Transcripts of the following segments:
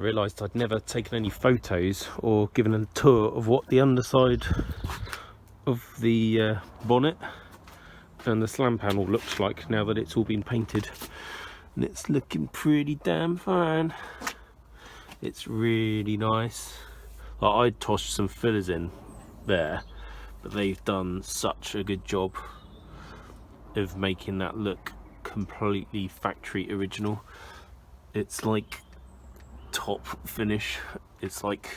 I realised I'd never taken any photos or given a tour of what the underside of the bonnet and the slam panel looks like now that it's all been painted, and it's looking pretty damn fine. It's really nice. Like, I tossed some fillers in there, but they've done such a good job of making that look completely factory original. It's like top finish. It's like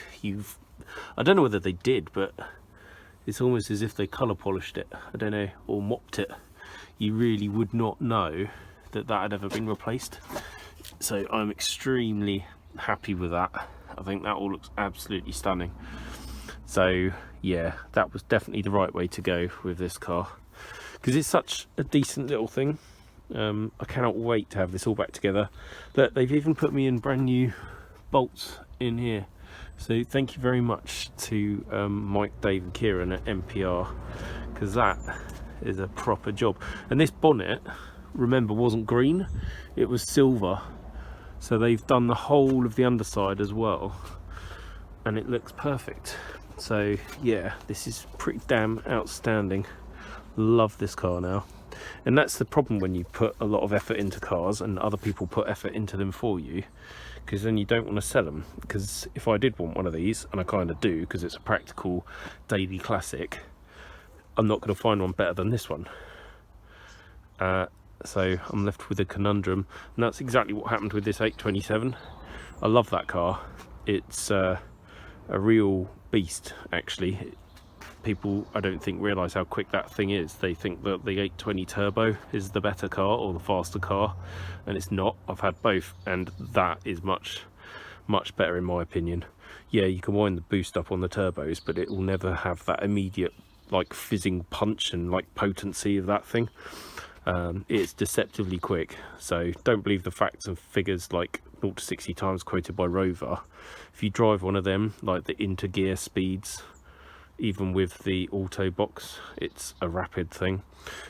I don't know whether they did, but it's almost as if they colour polished it, I don't know, or mopped it. You really would not know that that had ever been replaced. So I'm extremely happy with that. I think that all looks absolutely stunning. So yeah, that was definitely the right way to go with this car, because it's such a decent little thing. I cannot wait to have this all back together. Look, they've even put me in brand new bolts in here. So thank you very much to Mike, Dave and Kieran at MPR, because that is a proper job. And this bonnet, remember, wasn't green, it was silver. So they've done the whole of the underside as well, and it looks perfect. So yeah, this is pretty damn outstanding. Love this car now. And that's the problem when you put a lot of effort into cars and other people put effort into them for you, because then you don't want to sell them. Because if I did want one of these, and I kind of do because it's a practical daily classic, I'm not going to find one better than this one. So I'm left with a conundrum, and that's exactly what happened with this 827. I love that car. It's a real beast, actually. People, I don't think, realise how quick that thing is. They think that the 820 turbo is the better car or the faster car, and it's not. I've had both, and that is much better in my opinion. Yeah, you can wind the boost up on the turbos, but it will never have that immediate like fizzing punch and like potency of that thing. It's deceptively quick, so don't believe the facts and figures like 0 to 60 times quoted by Rover. If you drive one of them, like the intergear speeds, even with the auto box, it's a rapid thing.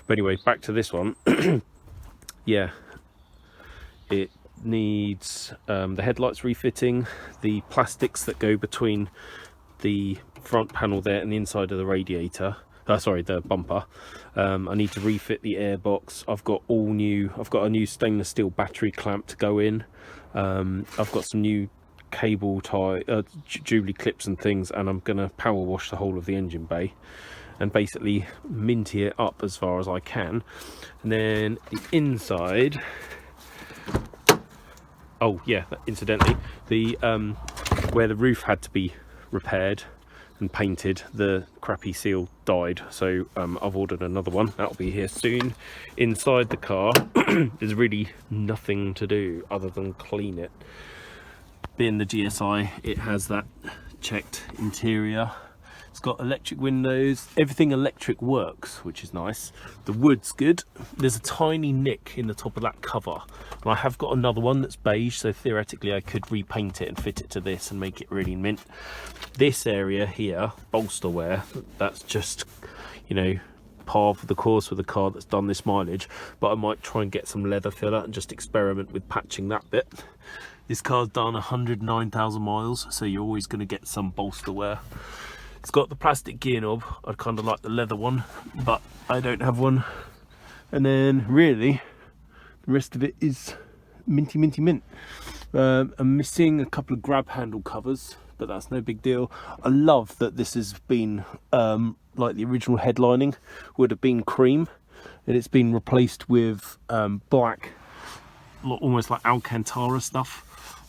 But anyway, back to this one. Yeah, it needs the headlights refitting, the plastics that go between the front panel there and the inside of the radiator, sorry, the bumper. I need to refit the airbox. I've got a new stainless steel battery clamp to go in. I've got some new cable tie Jubilee clips and things, and I'm gonna power wash the whole of the engine bay and basically minty it up as far as I can. And then the inside, oh yeah, incidentally, the where the roof had to be repaired and painted, the crappy seal died, so I've ordered another one. That'll be here soon. Inside the car there's really nothing to do other than clean it. Being the GSI, it has that checked interior. It's got electric windows, everything electric works, which is nice. The wood's good. There's a tiny nick in the top of that cover, and I have got another one that's beige, so theoretically I could repaint it and fit it to this and make it really mint. This area here, bolster wear, that's just, you know, par for the course with a car that's done this mileage, but I might try and get some leather filler and just experiment with patching that bit. This car's done 109,000 miles, so you're always going to get some bolster wear. It's got the plastic gear knob. I'd kind of like the leather one, but I don't have one. And then really, the rest of it is minty mint. I'm missing a couple of grab handle covers, but that's no big deal. I love that this has been, like the original headlining would have been cream, and it's been replaced with black, almost like Alcantara stuff,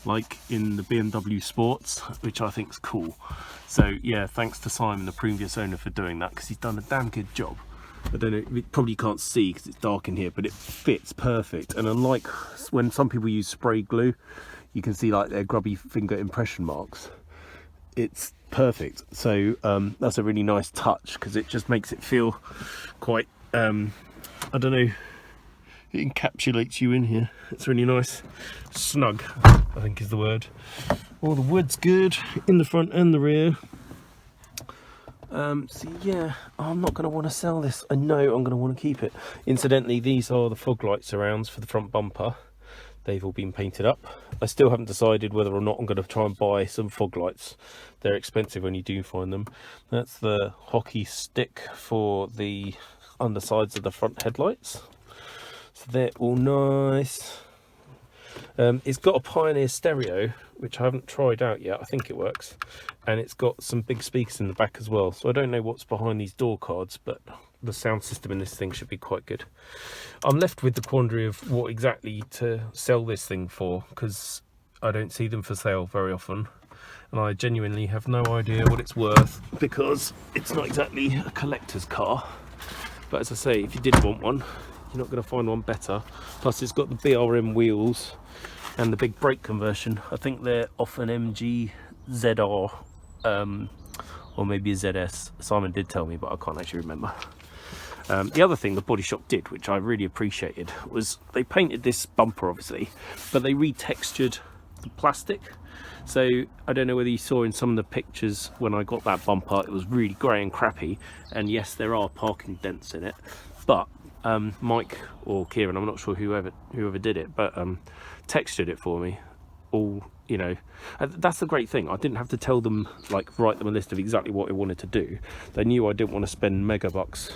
like in the BMW Sports, which I think is cool. So yeah, thanks to Simon, the previous owner, for doing that, because he's done a damn good job. I don't know, you probably can't see because it's dark in here, but it fits perfect. And unlike when some people use spray glue, you can see like their grubby finger impression marks. It's perfect. So that's a really nice touch, because it just makes it feel quite, I don't know, it encapsulates you in here. It's really nice. Snug, I think is the word. All the wood's good in the front and the rear. So yeah, I'm not going to want to sell this. I know I'm going to want to keep it. Incidentally, these are the fog light surrounds for the front bumper. they've all been painted up. I still haven't decided whether or not I'm going to try and buy some fog lights. They're expensive when you do find them. That's the hockey stick for the undersides of the front headlights. So they're all nice. It's got a Pioneer stereo, which I haven't tried out yet. I think it works. And it's got some big speakers in the back as well. So I don't know what's behind these door cards, but the sound system in this thing should be quite good. I'm left with the quandary of what exactly to sell this thing for, because I don't see them for sale very often. And I genuinely have no idea what it's worth, because it's not exactly a collector's car. But as I say, if you did want one, you're not going to find one better. Plus it's got the BRM wheels and the big brake conversion. I think they're off an MG ZR or maybe a ZS. Simon did tell me, but I can't actually remember. The other thing the body shop did, which I really appreciated, was they painted this bumper obviously, but they retextured the plastic. So I don't know whether you saw in some of the pictures when I got that bumper, it was really grey and crappy, and yes, there are parking dents in it, but Mike or Kieran, I'm not sure whoever did it, but textured it for me. All, you know, that's the great thing. I didn't have to tell them, like, write them a list of exactly what I wanted to do. They knew I didn't want to spend mega bucks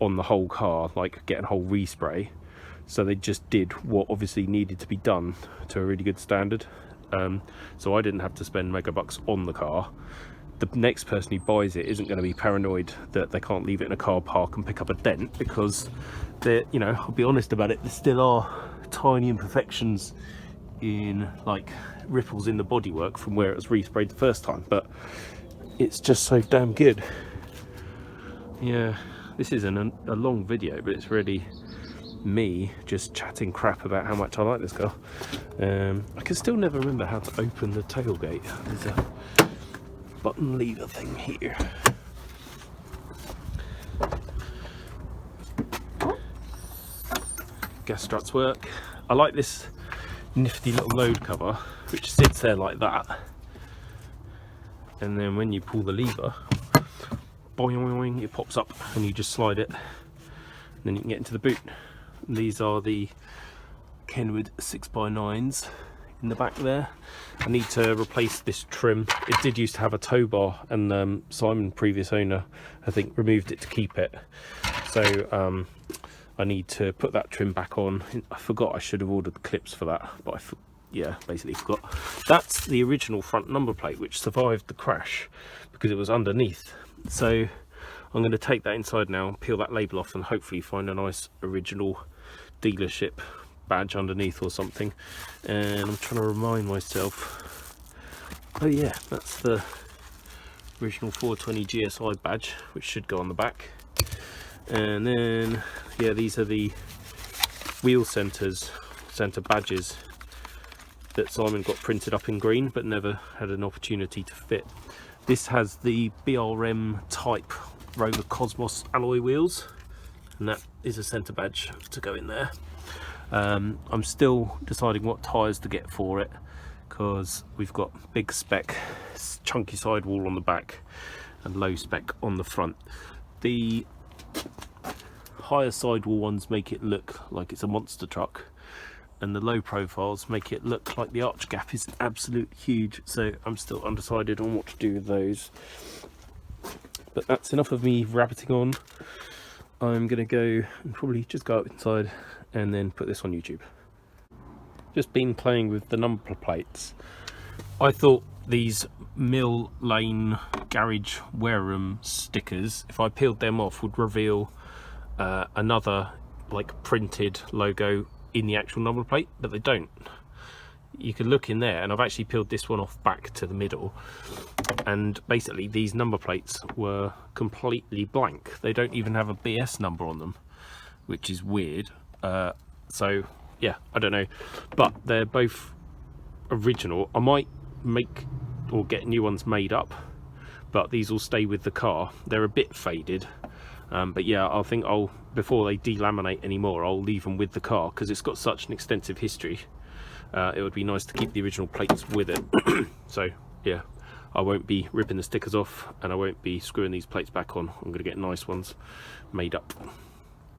on the whole car, like getting a whole respray, so they just did what obviously needed to be done to a really good standard. So I didn't have to spend mega bucks on the car. The next person who buys it isn't going to be paranoid that they can't leave it in a car park and pick up a dent, because there, you know, I'll be honest about it, there still are tiny imperfections in, like, ripples in the bodywork from where it was resprayed the first time, but it's just so damn good. Yeah, this isn't a long video, but it's really me just chatting crap about how much I like this car. I can still never remember how to open the tailgate. There's a button lever thing here. Gas struts work. I like this nifty little load cover which sits there like that, and then when you pull the lever, boing, it pops up and you just slide it, and then you can get into the boot. And these are the Kenwood 6x9s in the back there. I need to replace this trim. It did used to have a tow bar, and Simon, previous owner, I think removed it to keep it. So I need to put that trim back on. I forgot I should have ordered the clips for that, but yeah, basically forgot. That's the original front number plate, which survived the crash because it was underneath. So I'm going to take that inside now, peel that label off, and hopefully find a nice original dealership badge underneath or something. And I'm trying to remind myself, oh yeah, that's the original 420 GSI badge, which should go on the back. And then, yeah, these are the wheel centre badges that Simon got printed up in green but never had an opportunity to fit. This has the BRM type Rover Cosmos alloy wheels, and that is a centre badge to go in there. I'm still deciding what tyres to get for it, because we've got big spec chunky sidewall on the back and low spec on the front. The higher sidewall ones make it look like it's a monster truck, and the low profiles make it look like the arch gap is absolute huge, so I'm still undecided on what to do with those. But that's enough of me rabbiting on. I'm gonna go and probably just go up inside and then put this on YouTube. Just been playing with the number plates. I thought these Mill Lane Garage Wareham stickers, if I peeled them off, would reveal another like printed logo in the actual number plate, but they don't. You can look in there, and I've actually peeled this one off back to the middle, and basically these number plates were completely blank. They don't even have a BS number on them, which is weird. So yeah, I don't know, but they're both original. I might make or get new ones made up, but these will stay with the car. They're a bit faded, but yeah, I think before they delaminate anymore, I'll leave them with the car because it's got such an extensive history. It would be nice to keep the original plates with it. So yeah, I won't be ripping the stickers off, and I won't be screwing these plates back on. I'm going to get nice ones made up.